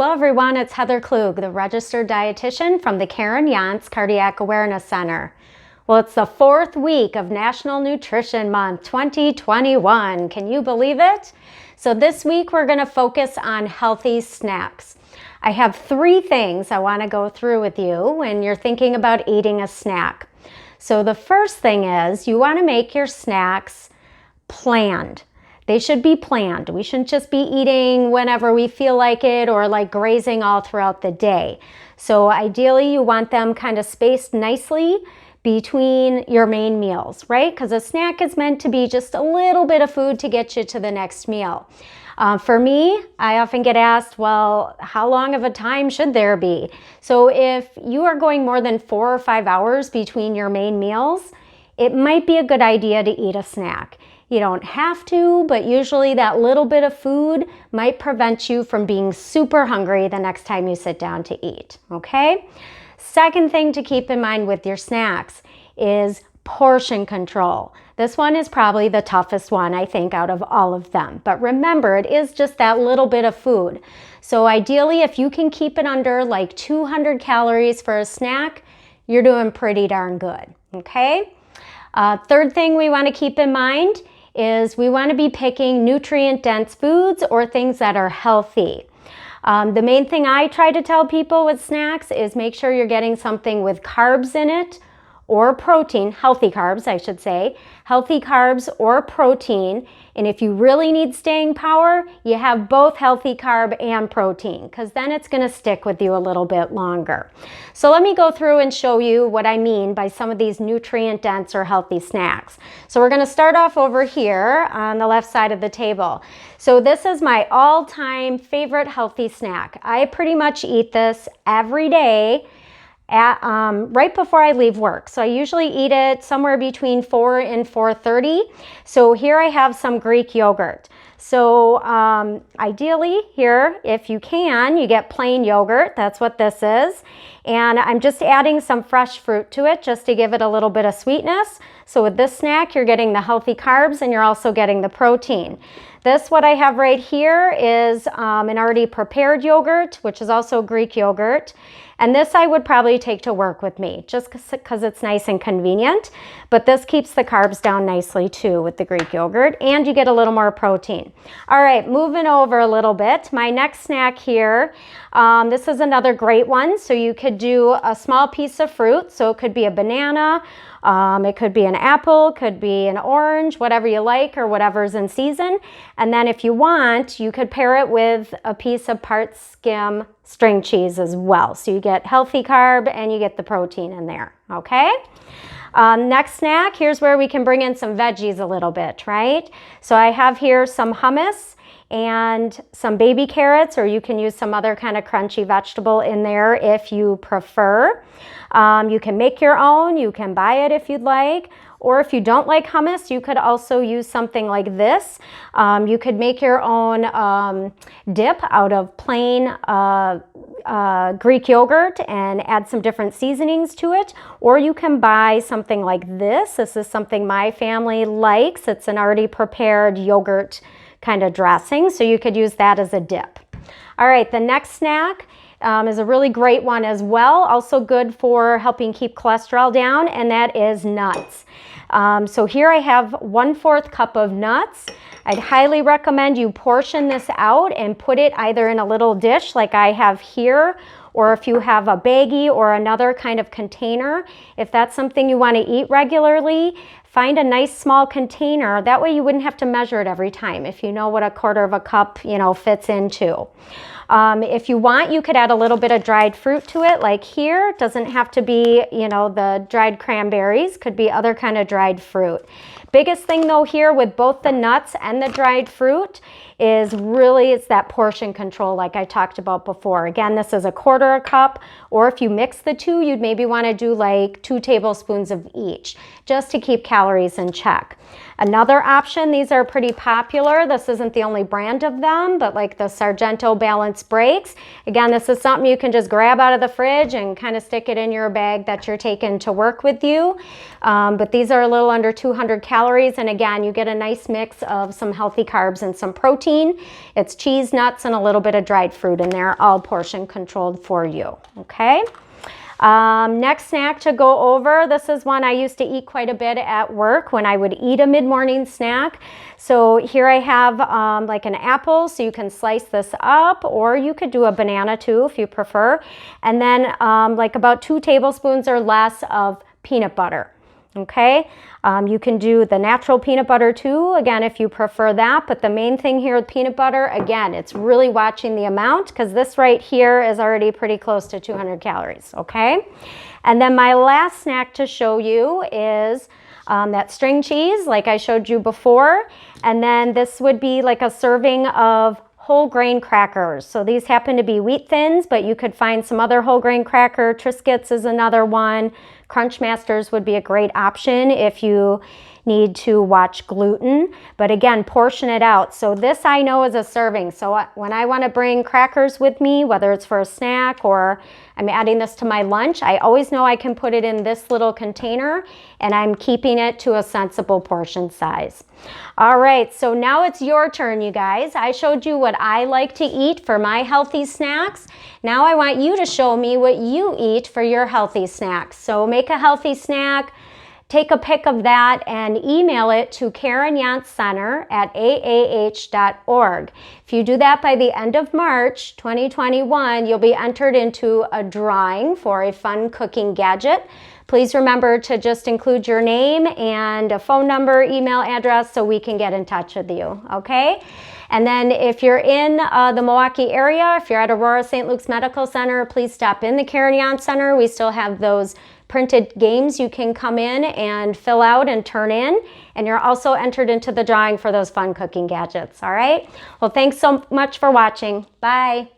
Hello everyone, it's Heather Klug, the registered dietitian from the Karen Yontz Cardiac Awareness Center. Well, it's the 4th week of National Nutrition Month 2021. Can you believe it? So this week we're going to focus on healthy snacks. I have 3 things I want to go through with you when you're thinking about eating a snack. So the first thing is you want to make your snacks planned. They should be planned. We shouldn't just be eating whenever we feel like it or like grazing all throughout the day. So ideally you want them kind of spaced nicely between your main meals, right? Because a snack is meant to be just a little bit of food to get you to the next meal. For me, I often get asked, well, how long of a time should there be? So if you are going more than 4 or 5 hours between your main meals, it might be a good idea to eat a snack. You don't have to, but usually that little bit of food might prevent you from being super hungry the next time you sit down to eat, okay? Second thing to keep in mind with your snacks is portion control. This one is probably the toughest one, I think, out of all of them. But remember, it is just that little bit of food. So ideally, if you can keep it under like 200 calories for a snack, you're doing pretty darn good, okay? Third thing we want to keep in mind is we want to be picking nutrient-dense foods or things that are healthy. The main thing I try to tell people with snacks is make sure you're getting something with carbs in it or protein, healthy carbs I should say, healthy carbs or protein. And if you really need staying power, you have both healthy carb and protein, because then it's going to stick with you a little bit longer. So let me go through and show you what I mean by some of these nutrient dense or healthy snacks. So we're going to start off over here on the left side of the table. So this is my all-time favorite healthy snack. I pretty much eat this every day right before I leave work. So I usually eat it somewhere between 4 and 4:30. So here I have some Greek yogurt. So ideally here, if you can, you get plain yogurt. That's what this is. And I'm just adding some fresh fruit to it just to give it a little bit of sweetness. So with this snack, you're getting the healthy carbs and you're also getting the protein. This, what I have right here, is an already prepared yogurt, which is also Greek yogurt. And this I would probably take to work with me just because it's nice and convenient. But this keeps the carbs down nicely too with the Greek yogurt, and you get a little more protein. All right, moving over a little bit. My next snack here, this is another great one. So you could do a small piece of fruit. So it could be a banana, it could be an apple, could be an orange, whatever you like or whatever's in season. And then if you want, you could pair it with a piece of part skim string cheese as well. So you get healthy carb and you get the protein in there, okay? Next snack, here's where we can bring in some veggies a little bit, right? So I have here some hummus and some baby carrots, or you can use some other kind of crunchy vegetable in there if you prefer. You can make your own, you can buy it if you'd like, or if you don't like hummus, you could also use something like this. You could make your own dip out of plain Greek yogurt and add some different seasonings to it, or you can buy something like this. This is something my family likes. It's an already prepared yogurt kind of dressing, so you could use that as a dip. All right, the next snack is a really great one as well, also good for helping keep cholesterol down, and that is nuts. So here I have 1/4 cup of nuts. I'd highly recommend you portion this out and put it either in a little dish like I have here, or if you have a baggie or another kind of container. If that's something you want to eat regularly, find a nice small container. That way you wouldn't have to measure it every time if you know what a 1/4 cup, fits into. If you want, you could add a little bit of dried fruit to it, like here. It doesn't have to be, the dried cranberries. Could be other kind of dried fruit. Biggest thing though here with both the nuts and the dried fruit is really it's that portion control like I talked about before. Again, this is a 1/4 cup, or if you mix the two, you'd maybe want to do like 2 tablespoons of each, just to keep calories calories in check. Another option, these are pretty popular. This isn't the only brand of them, but like the Sargento Balance Breaks. Again, this is something you can just grab out of the fridge and kind of stick it in your bag that you're taking to work with you. But these are a little under 200 calories. And again, you get a nice mix of some healthy carbs and some protein. It's cheese, nuts, and a little bit of dried fruit in there, all portion controlled for you, okay? Next snack to go over, this is one I used to eat quite a bit at work when I would eat a mid-morning snack. So here I have like an apple, so you can slice this up, or you could do a banana too if you prefer. And then like about 2 tablespoons or less of peanut butter. Okay, you can do the natural peanut butter too, again, if you prefer that. But the main thing here with peanut butter, again, it's really watching the amount, because this right here is already pretty close to 200 calories, okay? And then my last snack to show you is that string cheese, like I showed you before. And then this would be like a serving of whole grain crackers. So these happen to be wheat thins, but you could find some other whole grain cracker. Triscuits is another one. Crunchmasters would be a great option if you need to watch gluten. But again, portion it out. So this I know is a serving. So when I want to bring crackers with me, whether it's for a snack or I'm adding this to my lunch, I always know I can put it in this little container, and I'm keeping it to a sensible portion size. All right, so now it's your turn, you guys. I showed you what I like to eat for my healthy snacks. Now I want you to show me what you eat for your healthy snacks. So make a healthy snack, take a pic of that, and email it to Karen Yontz Center at aah.org. If you do that by the end of March 2021, you'll be entered into a drawing for a fun cooking gadget. Please remember to just include your name and a phone number, email address, so we can get in touch with you, okay? And then if you're in the Milwaukee area, if you're at Aurora St. Luke's Medical Center, please stop in the Karen Yontz Center. We still have those printed games you can come in and fill out and turn in. And you're also entered into the drawing for those fun cooking gadgets, all right? Well, thanks so much for watching. Bye.